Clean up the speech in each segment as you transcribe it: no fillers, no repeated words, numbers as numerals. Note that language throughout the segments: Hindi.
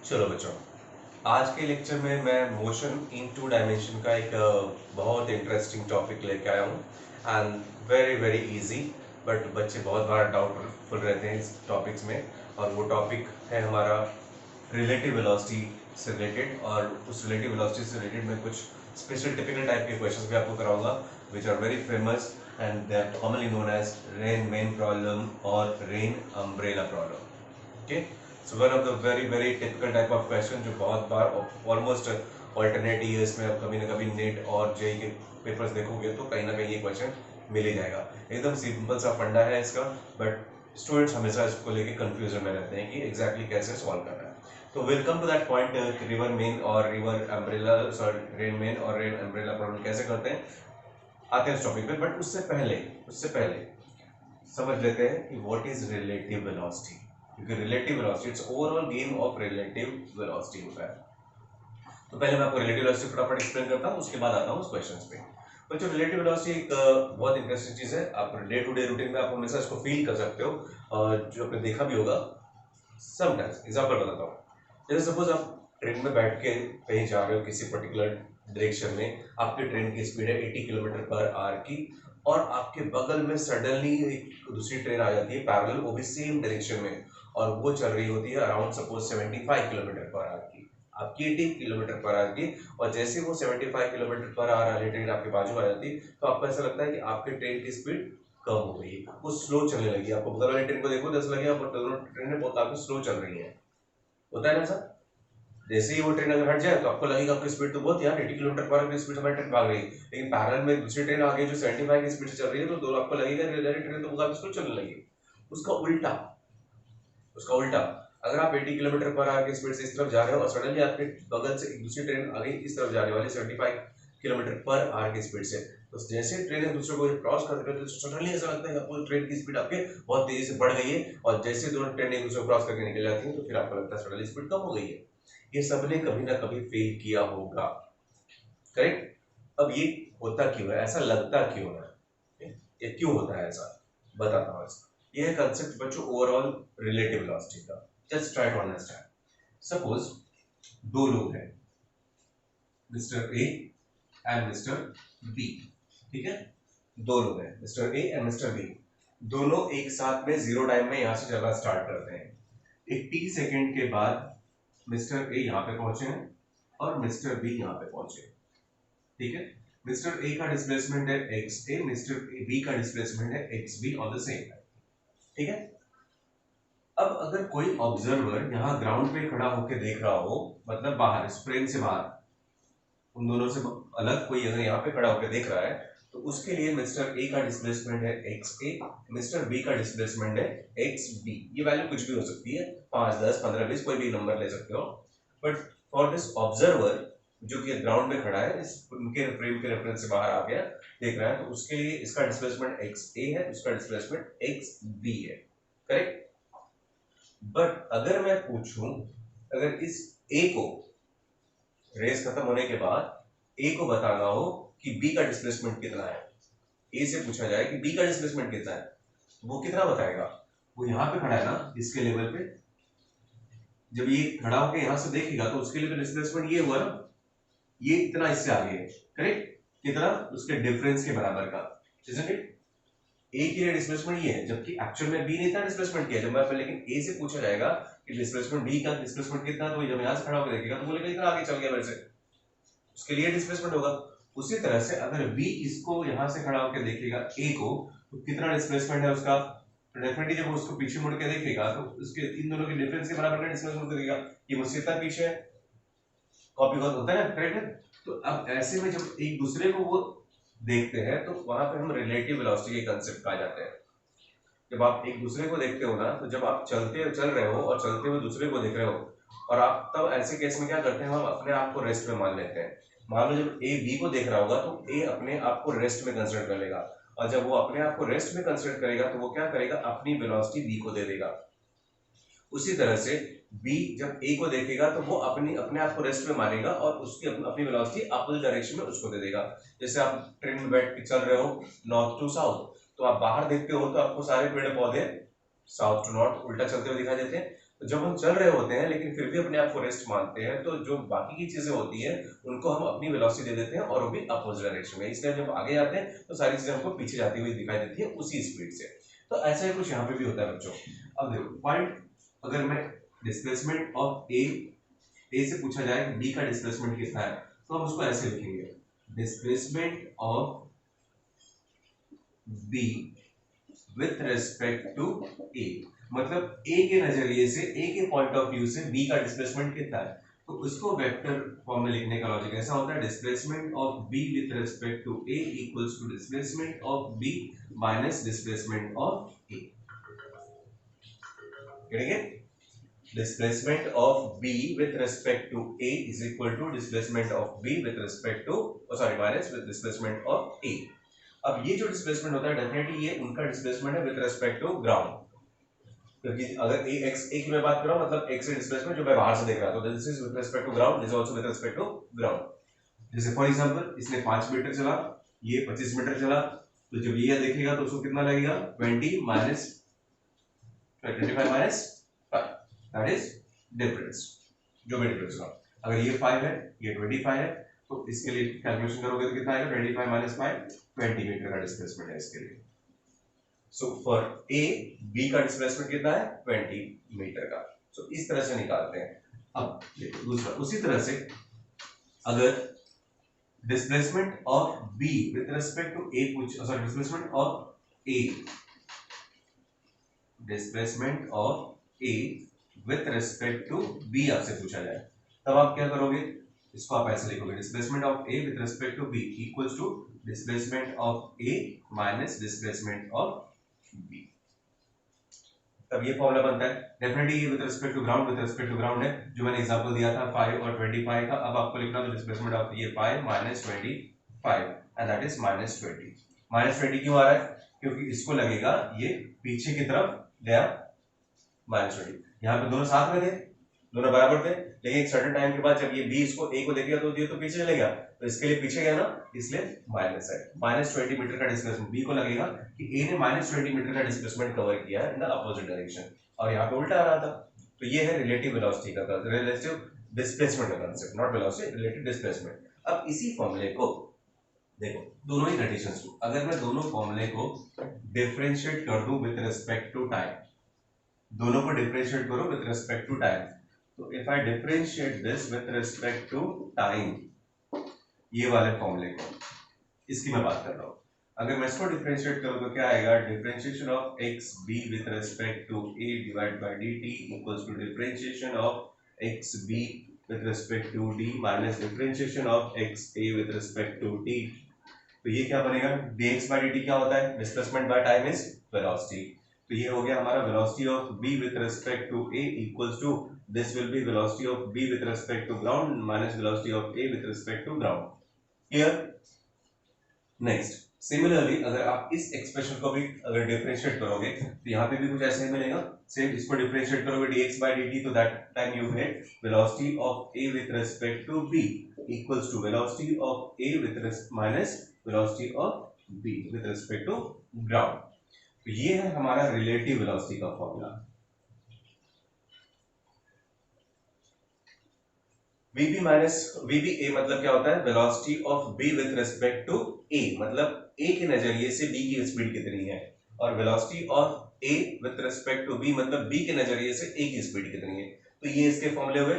चलो बच्चों, आज के लेक्चर में मैं मोशन इन टू डायमेंशन का एक बहुत इंटरेस्टिंग टॉपिक लेके आया हूँ and very very easy. But बच्चे बहुत बार डाउटफुल रहते हैं इस टॉपिक्स में, और वो टॉपिक है हमारा रिलेटिव वेलोसिटी से रिलेटेड। और उस रिलेटिव वेलोसिटी से रिलेटेड मैं कुछ स्पेशल टिपिकल टाइप के क्वेश्चंस भी आपको कराऊंगा which are very famous and they are commonly known as rain men problem और rain umbrella problem. Okay, so one of the very very typical type of question जो बहुत बार ऑलमोस्ट ऑल्टरनेट ईयर्स में आप कभी ना कभी नेट और जेई के पेपर्स देखोगे तो कहीं ना कहीं ये क्वेश्चन मिल ही जाएगा। एकदम सिंपल सा फंडा है इसका, बट स्टूडेंट्स हमेशा इसको लेके कंफ्यूजन में रहते हैं कि एग्जैक्टली कैसे सॉल्व करना है। तो welcome to that point, river men और river umbrella sorry rain men और रेन अम्ब्रेला प्रॉब्लम कैसे करते हैं, आते हैं इस टॉपिक पे। बट उससे पहले समझ लेते हैं कि व्हाट इज रिलेटिव वेलोसिटी, क्योंकि relative velocity it's overall game of relative velocity होता है। तो पहले मैं आपको रिलेटिव वेलोसिटी फटाफट एक्सप्लेन करता हूँ, उसके बाद आता हूँ उस क्वेश्चंस पे। बच्चों, रिलेटिव वेलोसिटी एक बहुत इंटरेस्टिंग चीज है। आप डे टू डे रूटीन में आप हमेशा इसको फील कर सकते हो, और जो आपने देखा भी होगा समटाइम्स। एग्जाम्पल बताता हूँ, जैसे सपोज आप ट्रेन में बैठ के कहीं जा रहे हो किसी पर्टिकुलर डायरेक्शन में, आपकी ट्रेन की स्पीड है 80 किलोमीटर पर आवर की, और आपके बगल में सडनली एक दूसरी ट्रेन आ जाती है पैरेलल, वो भी सेम डायरेक्शन में, और वो चल रही होती है around suppose 75 kilometre per hour की, आपकी 80 किलोमीटर पर आवर की। और जैसे वो 75 किलोमीटर पर आवर वाली ट्रेन आपके बाजू में आ जाती है तो आपको ऐसा लगता है कि आपकी ट्रेन की स्पीड कम हो गई, वो स्लो चलने लगी। आपको बगल वाली ट्रेन को देखो तो ऐसा लगे आप दोनों ट्रेनें बहुत काफी स्लो चल रही है। होता है ना सर? जैसे ही वो ट्रेन अगर हट जाए तो आपको लगेगा आपकी स्पीड तो बहुत यार 80 किलोमीटर पर आवर की स्पीड हमारी ट्रेन भाग रही है, लेकिन पैरेलल में दूसरी ट्रेन आ गई जो 75 की स्पीड से चल रही है, तो दोनों आपको लगेगा ट्रेन तो काफी स्लो चलने लगी। उसका उल्टा उसका उल्टा अगर आप 80 किलोमीटर पर आवर की स्पीड से इस तरफ जा रहे हो और सडनली आपके बगल से एक दूसरी ट्रेन आ गई इस तरफ जाने वाली 75 किलोमीटर पर आवर की स्पीड से, तो जैसे ट्रेन एक दूसरे को क्रॉस करते हैं तो सडनली ऐसा लगता है कि आपको ट्रेन की स्पीड आपके बहुत तेजी से बढ़ गई है, और जैसे दोनों ट्रेन एक दूसरे को क्रॉस करके निकल जाती है तो फिर आपको लगता है सडनली स्पीड कम हो गई है। ये सबने कभी ना कभी फेल किया होगा, करेक्ट? अब ये होता क्यों है, ऐसा लगता क्यों है, ये क्यों होता है ऐसा, बताता हूँ इसका। ये है कंसेप्ट बच्चों ओवरऑल रिलेटिव वेलोसिटी का। Just try to understand. Suppose दो लोग हैं, mister A and mister B, ठीक है? दो लोग हैं, mister A and mister B, दोनों एक साथ में जीरो टाइम में यहां से चलना स्टार्ट करते हैं। 80 सेकेंड के बाद मिस्टर ए यहां पे पहुंचे हैं और मिस्टर बी यहां पे पहुंचे, ठीक है? मिस्टर ए का डिस्प्लेसमेंट है एक्स ए, मिस्टर बी का डिस्प्लेसमेंट है x be on the same time, ठीक है? अब अगर कोई ऑब्जर्वर यहाँ ग्राउंड पे खड़ा होकर देख रहा हो, मतलब बाहर स्प्रेन से बाहर, उन दोनों से अलग कोई अगर यहाँ पे खड़ा होकर देख रहा है, तो उसके लिए मिस्टर ए का डिस्प्लेसमेंट है एक्स ए, मिस्टर बी का डिस्प्लेसमेंट है एक्स बी। ये वैल्यू कुछ भी हो सकती है, 5 10 15 20 कोई भी नंबर ले सकते हो। बट फॉर दिस ऑब्जर्वर जो कि ग्राउंड में खड़ा है, इस उनके फ्रेम के रेफरेंस से बाहर आ गया देख रहा है, तो उसके लिए इसका डिस्प्लेसमेंट एक्स ए है, उसका डिस्प्लेसमेंट एक्स बी है, करेक्ट? बट अगर मैं पूछूं, अगर इस ए को रेस खत्म होने के बाद ए को बताना हो कि बी का डिस्प्लेसमेंट कितना है, ए से पूछा जाए कि बी का डिस्प्लेसमेंट कितना है, तो वो कितना बताएगा? वो यहां पे खड़ा है ना, इसके लेवल पे, जब ये खड़ा होकर यहां से देखेगा तो उसके लिए तो डिस्प्लेसमेंट ये हुआ ना, ये इतना इससे आगे है, करेक्ट? कितना? उसके डिफरेंस के बराबर का, इजंट इट? ए के लिए डिस्प्लेसमेंट ये है, जबकि एक्चुअल में बी ने इतना डिस्प्लेसमेंट किया जब मैं, लेकिन ए से पूछा जाएगा कि डिस्प्लेसमेंट बी का डिस्प्लेसमेंट कितना है, तो जब यहां से खड़ा होकर देखेगा तो बोलेगा इतना आगे चल गया मेरे से, उसके लिए डिस्प्लेसमेंट होगा। उसी तरह से अगर बी इसको यहां से खड़ा होकर देखेगा ए को, तो कितना डिस्प्लेसमेंट है उसका, डेफिनेटली जब उसको पीछे मुड़ के देखेगा तो उसके इन दोनों के डिफरेंस के बराबर का डिस्प्लेसमेंट देगा, ये मुझसे इतना पीछे है, कॉपी बहुत होता है ना, करेक्ट है? तो अब ऐसे में जब एक दूसरे को वो देखते हैं तो वहां पे हम रिलेटिव वेलोसिटी के कंसेप्ट आ जाते हैं। जब आप एक दूसरे को देखते हो ना, तो जब आप चल रहे हो और चलते हुए दूसरे को देख रहे हो, और आप तब ऐसे केस में क्या करते हैं, हम अपने आप को रेस्ट में मान लेते हैं। मान लो जब ए बी को देख रहा होगा तो ए अपने आप को रेस्ट में कंसिडर कर लेगा, और जब वो अपने आप को रेस्ट में कंसिडर करेगा तो वो क्या करेगा, अपनी वेलोसिटी बी को दे देगा। उसी तरह से बी जब ए को देखेगा तो वो अपने आप को रेस्ट में मानेगा और उसकी अपनी वेलोसिटी अपोजिट डायरेक्शन में उसको दे देगा। जैसे आप ट्रेन में बैठ के चल रहे हो नॉर्थ टू साउथ, तो आप बाहर देखते हो तो आपको सारे पेड़ पौधे साउथ टू नॉर्थ उल्टा चलते हुए दिखाई देते हैं। तो जब हम चल रहे होते हैं लेकिन फिर भी अपने आप को रेस्ट मानते हैं, तो जो बाकी की चीजें होती हैं उनको हम अपनी वेलोसिटी दे देते हैं और वो भी अपोजिट डायरेक्शन में। इसलिए जब आगे जाते हैं तो सारी चीजें हमको पीछे जाती हुई दिखाई देती है उसी स्पीड से। तो ऐसा ही कुछ यहाँ पे भी होता है बच्चों। अब देखो पॉइंट, अगर मैं डिस्प्लेसमेंट ऑफ ए से पूछा जाए बी का डिस्प्लेसमेंट कितना है, तो हम उसको ऐसे लिखेंगे, displacement of B with respect to A. मतलब ए के नजरिए से, ए के पॉइंट ऑफ व्यू से बी का डिस्प्लेसमेंट कितना है, तो उसको वेक्टर फॉर्म में लिखने का लॉजिक ऐसा होता है, displacement of B with respect to A equals to displacement of B minus displacement of A. Displacement of B with respect to A is equal to displacement of B with respect to minus with displacement of A। अब ये जो डिस्प्लेसमेंट होता है डेफिनेटली ये उनका डिस्प्लेसमेंट है विद रिस्पेक्ट टू ग्राउंड, क्योंकि अगर ए एक्स ए की मैं बात कर रहा हूं मतलब एक्स से डिस्प्लेसमेंट जो मैं बाहर से देख रहा था, this is with respect to ground, this is also with respect to ground. जैसे फॉर एग्जांपल इसने 5 मीटर चला, ये 25 मीटर चला, तो जब ये देखेगा तो उसको कितना लगेगा, 20 minus 25 minus 5, that is difference जो भी डिफरेंस होगा। अगर ये 5 है ये 25 है, तो इसके लिए कैलकुलेशन करोगे तो कितना आएगा, 25 माइनस 5 20 मीटर का डिस्प्लेसमेंट है इसके लिए। सो फॉर ए बी का डिस्प्लेसमेंट कितना है, 20 मीटर का। सो इस तरह से निकालते हैं। अब देखो दूसरा, उसी तरह से अगर displacement of B with respect to A displacement of A with respect to B आपसे पूछा जाए, तब आप क्या करोगे, इसको आप ऐसे लिखोगे, displacement of A with respect to B equals to displacement of A minus displacement of B. तब ये फॉर्मूला बनता है। डेफिनेटली ये विद रिस्पेक्ट टू ग्राउंड है, जो मैंने एग्जांपल दिया था 5 और 25 का। अब आपको लिखना है डिस्प्लेसमेंट ऑफ ये 5 minus 25 and that is minus 20। Minus 20 क्यों आ रहा है, क्योंकि इसको लगेगा ये पीछे की तरफ गया माइनस 20। यहाँ पे दोनों साथ में थे, दोनों बराबर थे, लेकिन एक सर्टेन टाइम के बाद जब ये बी इसको ए को देखेगा तो ये तो पीछे चले गया, तो इसके लिए पीछे गया ना, इसलिए माइनस है। माइनस 20 मीटर का डिस्प्लेसमेंट बी को लगेगा कि ए ने माइनस 20 मीटर का डिस्प्लेसमेंट कवर किया है इन द अपोजिट डायरेक्शन, और यहाँ पे उल्टा आ रहा था। तो ये है रिलेटिव वेलोसिटी का कंसेप्ट, रिलेटिव डिस्प्लेसमेंट का concept, not velocity, relative displacement. अब इसी फॉर्मूले को देखो, दोनों ही कंडीशंस को अगर मैं दोनों फॉर्मूले को डिफरेंशिएट कर दूं विद रिस्पेक्ट टू टाइम, दोनों को डिफरेंशिएट करो विद रिस्पेक्ट टू टाइम, तो if I differentiate this with respect to time, ये वाले फॉर्मूले को, इसकी मैं बात कर रहा हूं, अगर मैं इसको डिफरेंशिएट करूं तो क्या आएगा, differentiation of x B with respect to A divide by dt equals to differentiation of x B with respect to d minus differentiation of x A with respect to t। तो ये क्या बनेगा, dx by dt क्या होता है, displacement by time is velocity. तो ये हो गया हमारा velocity of b with respect to a equals to, this will be velocity of b with respect to ground minus velocity of a with respect to ground. Clear. Next similarly अगर आप इस एक्सप्रेशन को भी अगर डिफरेंशिएट करोगे तो यहाँ पे भी कुछ ऐसे ही मिलेगा, सेम इसको डिफरेंशिएट करोगे dx by dt, तो that time you get velocity of a with respect to b equals to velocity of a with minus velocity of b with respect to ground. तो ये है हमारा रिलेटिव वेलोसिटी का फॉर्मूला। vb माइनस vba मतलब क्या होता है, velocity of b with respect to a, मतलब a के नजरिए से b की स्पीड कितनी है, और velocity of a with respect to b मतलब b के नजरिए से a की स्पीड कितनी है। तो ये इसके फॉर्मूले हुए।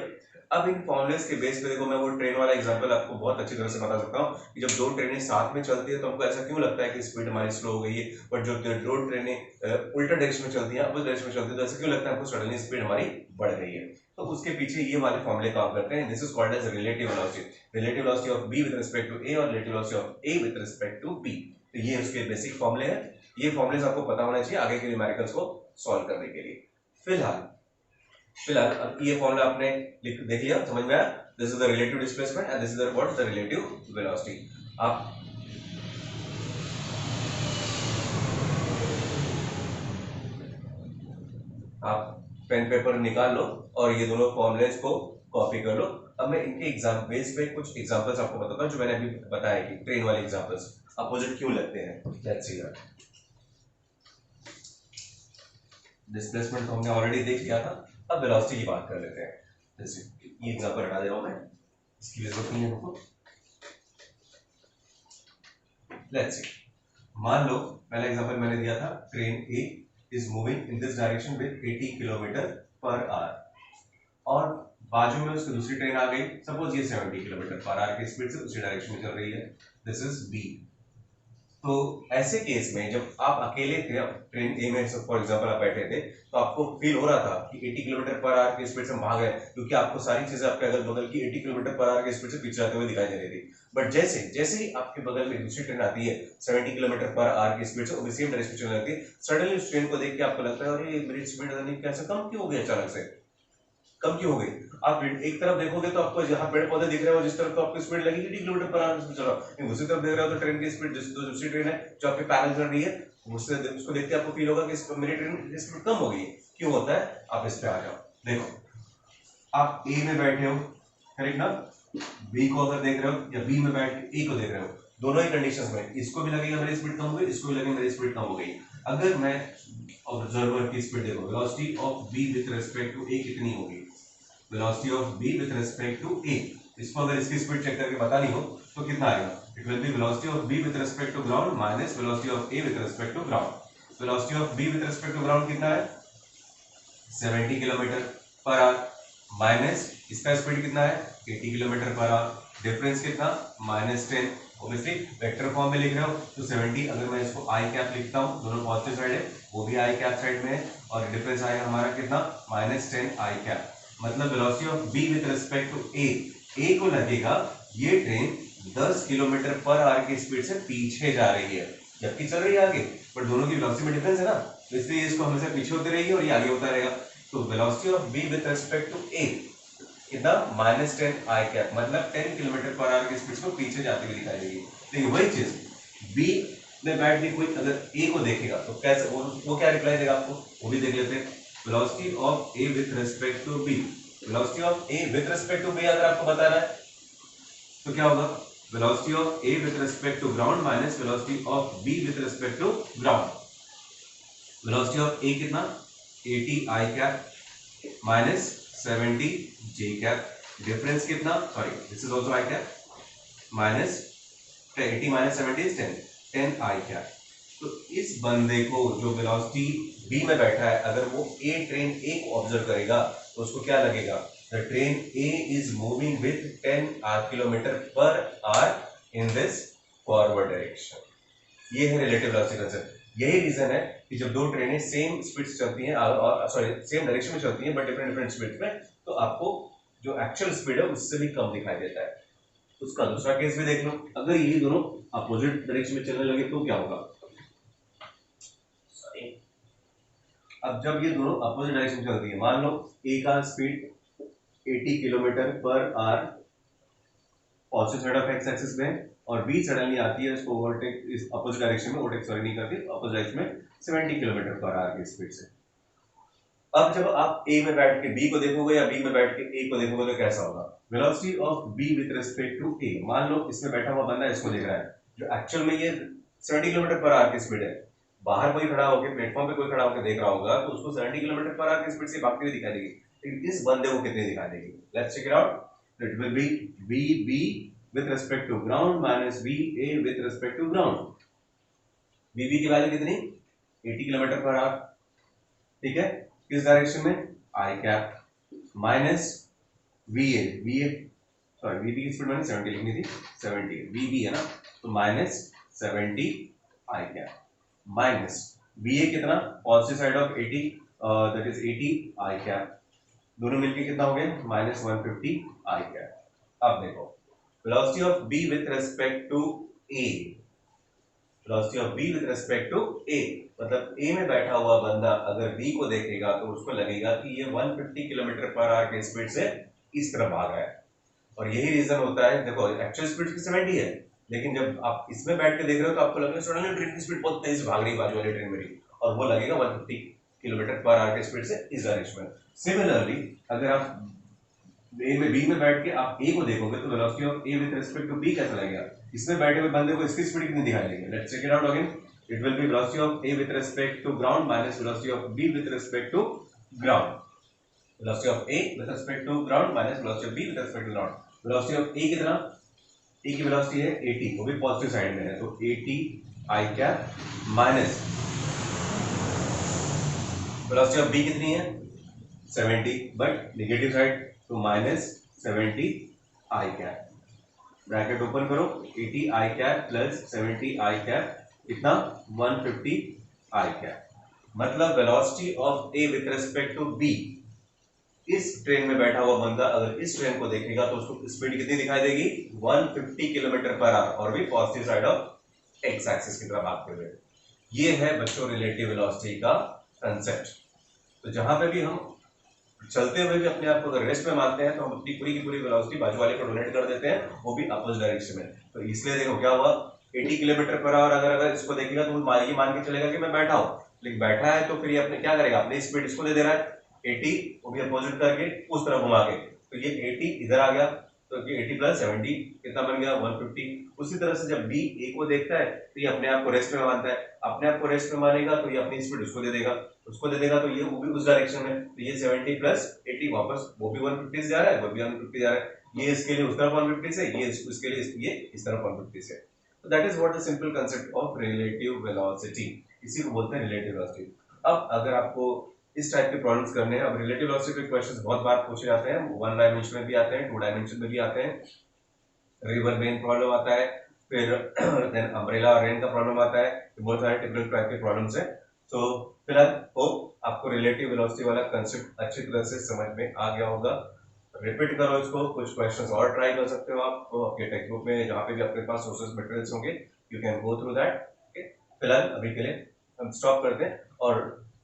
अब इन फॉर्मुलेस के बेस पे देखो, मैं वो ट्रेन वाला एग्जांपल आपको बहुत अच्छी तरह से बता सकता हूँ कि जब दो ट्रेनें साथ में चलती है तो हमको ऐसा क्यों लगता है कि स्पीड हमारी स्लो हो गई है, बट जो दो ट्रेनें उल्टा डायरेक्शन में चलती हैं, अपोजिट डायरेक्शन में चलती है, तो ऐसा क्यों लगता है हमको सडनली स्पीड हमारी बढ़ गई है। तो उसके पीछे ये वाले फॉर्मूले काम करते हैं। This is called as relative velocity of b with respect to a और relative velocity of a with respect to b। तो ये उसके बेसिक फॉर्मूले हैं। ये फॉर्मूलेस आपको पता होना चाहिए आगे के न्यूमेरिकल्स को सॉल्व करने के लिए। फिलहाल अब ये फॉर्मूला आपने देख लिया, समझ में आया, this is the relative displacement and this is what the relative velocity. आप पेन पेपर निकाल लो और ये दोनों फॉर्मूलेस को कॉपी कर लो। अब मैं इनके एग्जाम बेस पे कुछ एग्जांपल्स आपको बताता हूं जो मैंने अभी बताया कि ट्रेन वाले एग्जांपल्स अपोजिट क्यों लगते हैं। Let's see that. डिस्प्लेसमेंट तो हमने ऑलरेडी देख लिया था, अब वेलोसिटी की बात कर लेते हैं। जैसे ये एग्जांपल हटा दे रहा हूं मैं, इसकी जरूरत नहीं है हमको। लेट्स सी, मान लो पहला एग्जांपल मैंने दिया था, train A is moving in this direction with 80 kilometre per our और बाजू में उसकी दूसरी ट्रेन आ गई, सपोज ये 70 किलोमीटर पर आवर की स्पीड से उसी डायरेक्शन में चल रही है। This is B. तो ऐसे केस में जब आप अकेले थे, अब ट्रेन ए में फॉर एग्जांपल आप बैठे थे, तो आपको फील हो रहा था कि 80 किलोमीटर पर आवर की स्पीड से हम भाग रहे हैं, क्योंकि आपको सारी चीजें आपके अगल बगल की 80 किलोमीटर पर आवर की स्पीड से पीछे जाते हुए दिखाई दे रही थी। बट जैसे जैसे ही आपके बगल में दूसरी ट्रेन आती है 70 किलोमीटर पर आवर की स्पीड से, वो भी सेम डायरेक्शन में चल जाती है, सडनली उस ट्रेन को देख के आपको लगता है अरे मेरी स्पीड कैसे कम क्यों हो गई, अचानक से कम क्यों हो गई। आप एक तरफ देखोगे तो आपको जहां पेड़ पौधे दिख रहे हो जिस तरफ, तो आपकी स्पीड लगेगी 80 किलोमीटर पर आवर से चल रहा है। दूसरी तरफ देख रहे हो तो ट्रेन की स्पीड, जो दूसरी ट्रेन है जो आपके पैरेलल चल रही है, उसको देख के आपको फील होगा कि मेरी ट्रेन की स्पीड कम हो गई। क्यों होता है, आप इस पे आ जाओ। देखो आप ए में बैठे हो, करेक्ट ना, बी को अगर देख रहे हो या बी में बैठ के ए को देख रहे हो, दोनों ही कंडीशंस में इसको भी लगेगा मेरी स्पीड कम हो गई, इसको भी लगेगा मेरी स्पीड कम हो गई। अगर मैं ऑब्जर्वर की स्पीड देखो, velocity of B with respect to A कितनी होगी, velocity of B with respect to A, इसको अगर इसकी स्पीड चेक करके बतानी हो तो कितना आएगा, it will be velocity of B with respect to ground minus velocity of A with respect to ground. Velocity of B with respect to ground कितना है, 70 किलोमीटर पर आवर, माइनस इसका स्पीड कितना है 80 किलोमीटर पर आवर, डिफरेंस कितना -10। ऑब्वियसली वेक्टर फॉर्म में लिख रहे हो तो 70, अगर मैं इसको आई कैप लिखता हूँ, दोनों पॉजिटिव साइड है, वो भी आई कैप साइड में है, और डिफरेंस आएगा हमारा कितना -10 आई कैप। मतलब velocity of B with respect to A को लगेगा ये ट्रेन 10 किलोमीटर पर आवर की स्पीड से पीछे जा रही है, जबकि चल रही है आगे, पर दोनों की वेलोसिटी में डिफरेंस है ना, तो इसलिए इसको हमेशा पीछे होती रहेगी और ये आगे होता रहेगा। तो velocity of B with respect to A कितना -10 आई कैप, मतलब 10 किलोमीटर पर आवर की स्पीड को पीछे जाती हुई दिखाई देगी। लेकिन वही चीज बी में बैठ के कोई अगर ए को देखेगा तो कैसे, वो क्या रिप्लाई देगा आपको, वो भी देख लेते हैं। Velocity of A with respect to B, velocity of A with respect to B अगर आपको बताना है तो क्या होगा, velocity of A with respect to ground minus velocity of B with respect to ground. Velocity of A कितना 80 i cap minus 70 j cap, difference कितना, sorry this is also i cap minus 80 minus 70 is 10 i cap. तो इस बंदे को जो वेलोसिटी बी में बैठा है, अगर वो ट्रेन ए को ऑब्जर्व करेगा तो उसको क्या लगेगा, the train A is moving with 10 kilometre per our in this forward direction. ये है रिलेटिव वेलोसिटी कंसेप्ट। यही रीजन है कि जब दो ट्रेनें सेम स्पीड से चलती हैं, और सॉरी सेम डायरेक्शन में चलती हैं बट डिफरेंट डिफरेंट स्पीड में, तो आपको जो एक्चुअल स्पीड है उससे भी कम दिखाई देता है। उसका दूसरा केस भी देख लो, अगर ये दोनों अपोजिट डायरेक्शन में चलने लगे तो क्या होगा, अब जब ये दोनों अपोजिट डायरेक्शन चलती है, मान लो ए का speed 80 kilometre per our positive side of x axis में, और बी सडनली आती है उसको ओवरटेक इस अपोजिट डायरेक्शन में, ओवरटेक सॉरी नहीं करती, अपोजिट डायरेक्शन में 70 किलोमीटर पर आवर की स्पीड से। अब जब आप ए में बैठ के बी को देखोगे या बी में बैठ के ए को देखोगे तो कैसा होगा, velocity of B with respect to A, मान लो इसमें बैठा हुआ बंदा इसको देख रहा है, जो एक्चुअल में ये 70 किलोमीटर पर आवर की स्पीड है, बाहर कोई खड़ा होकर प्लेटफॉर्म पे कोई खड़ा होकर देख रहा होगा तो उसको 70 किलोमीटर पर आवर की स्पीड से भागती हुई दिखाई देगी, लेकिन इस बंदे को कितनी दिखाई देगी, let's check it out. It will be VB with respect to ground minus VA with respect to ground। VB की वैल्यू कितनी 80 किलोमीटर पर आवर, ठीक है, किस डायरेक्शन में i cap, minus VA sorry VB की स्पीड मैंने 70 लिखनी थी, 70 VB है ना, तो minus 70 i cap minus VA कितना positive side of 80 that is 80 i cap, दोनों मिलके कितना हो गया -150 आई कैप। अब देखो velocity of B with respect to A, velocity of B with respect to A, मतलब A में बैठा हुआ बंदा अगर B को देखेगा तो उसको लगेगा कि ये 150 किलोमीटर पर आवर की स्पीड से इस तरफ भाग रहा है, और यही रीजन होता है, देखो एक्चुअल स्पीड 70 है, लेकिन जब आप इसमें बैठ के देख रहे हो तो आपको लगेगा सडनली ट्रेन की स्पीड बहुत तेज भाग रही है बाजू वाली ट्रेन मेरी, और वो लगेगा 150 किलोमीटर पर आवर की स्पीड से इस डायरेक्शन में। सिमिलरली अगर आप ए में बी में बैठ के आप ए को देखोगे तो velocity of A with respect to B कैसा लगेगा, इसमें बैठे हुए बंदे को इसकी स्पीड कितनी दिखाई देगी, let's check it out again. It will be velocity of A with respect to ground minus velocity of B with respect to ground. Velocity of A with respect to ground minus velocity of B with respect to ground. Velocity of A कितना, ए की वेलोसिटी है 80, वो भी पॉजिटिव साइड में है, तो 80 i cap minus velocity of B कितनी है 70 बट नेगेटिव साइड, तो minus 70 i cap. Bracket open करो, 80 i cap plus 70 i cap कितना 150 आई कैप। मतलब velocity of A with respect to B, इस ट्रेन में बैठा हुआ बंदा अगर इस ट्रेन को देखेगा तो उसको स्पीड कितनी दिखाई देगी 150 किलोमीटर पर आवर, और भी positive side of x axis की तरफ भागते हुए। ये है बच्चों रिलेटिव वेलोसिटी का कंसेप्ट। तो जहां पे भी हम चलते हुए भी अपने आप को अगर रेस्ट में मानते हैं तो हम अपनी पूरी की पूरी वेलोसिटी बाजू वाले को डोनेट कर देते हैं, वो भी अपोजिट डायरेक्शन में। तो इसलिए देखो क्या हुआ 80 किलोमीटर पर आवर, अगर इसको देखेगा तो वो मान के चलेगा कि मैं बैठा हूं, लेकिन बैठा है तो फिर ये अपने क्या करेगा, अपनी स्पीड इसको दे रहा है 80, वो भी अपोजिट करके उस तरफ घुमा के, तो ये 80 इधर आ गया, तो ये 80 प्लस 70 कितना बन गया 150। उसी तरह से जब बी ए को देखता है तो ये अपने आप को रेस्ट में मानता है, अपने आप को रेस्ट में मानेगा तो ये अपनी स्पीड उसको दे देगा, तो ये वो भी उस डायरेक्शन में, तो ये 70 प्लस 80 वापस वो भी 150 से जा रहा है, वो भी 150 जा रहा है, ये इसके लिए उस तरफ 150 से, ये इसके लिए ये इस तरफ 150 से। तो that is what the simple concept of relative velocity, इसी को बोलते हैं रिलेटिव वेलोसिटी। अब अगर आपको इस टाइप के प्रॉब्लम्स करने हैं, अब रिलेटिव वेलोसिटी के क्वेश्चंस बहुत बार पूछे जाते हैं, 1 डायमेंशन में भी आते हैं, 2 डायमेंशन में भी आते हैं, रिवर वेन प्रॉब्लम आता है, फिर देन अम्ब्रेला और रेन का प्रॉब्लम आता है, तो बहुत सारे टिपिकल टाइप के प्रॉब्लम्स हैं। तो फिलहाल होप आपको रिलेटिव वेलोसिटी वाला कंसेप्ट अच्छी तरह से समझ में आ गया होगा। रिपीट करो इसको, कुछ क्वेश्चंस और ट्राई कर सकते हो आप तो आपके टेक्स्ट बुक में, जहाँ पे भी आपके पास सोर्सेज मटेरियल्स होंगे, you can go through that. Okay, फिलहाल अभी के लिए हम स्टॉप करते हैं, और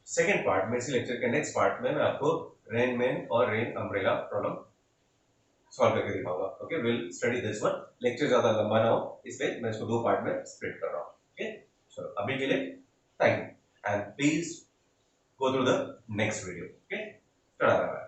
सेकेंड पार्ट में, इसी लेक्चर के नेक्स्ट पार्ट में मैं आपको रेन मैन और रेन अम्ब्रेला प्रॉब्लम सॉल्व करके दिखाऊंगा। Okay, will study this one. Lecture ज्यादा लंबा ना हो इसलिए मैं इसको 2 पार्ट में स्प्लिट कर रहा हूँ। ओके, चलो अभी के लिए thank you and please go through the next video. Okay, ta-da.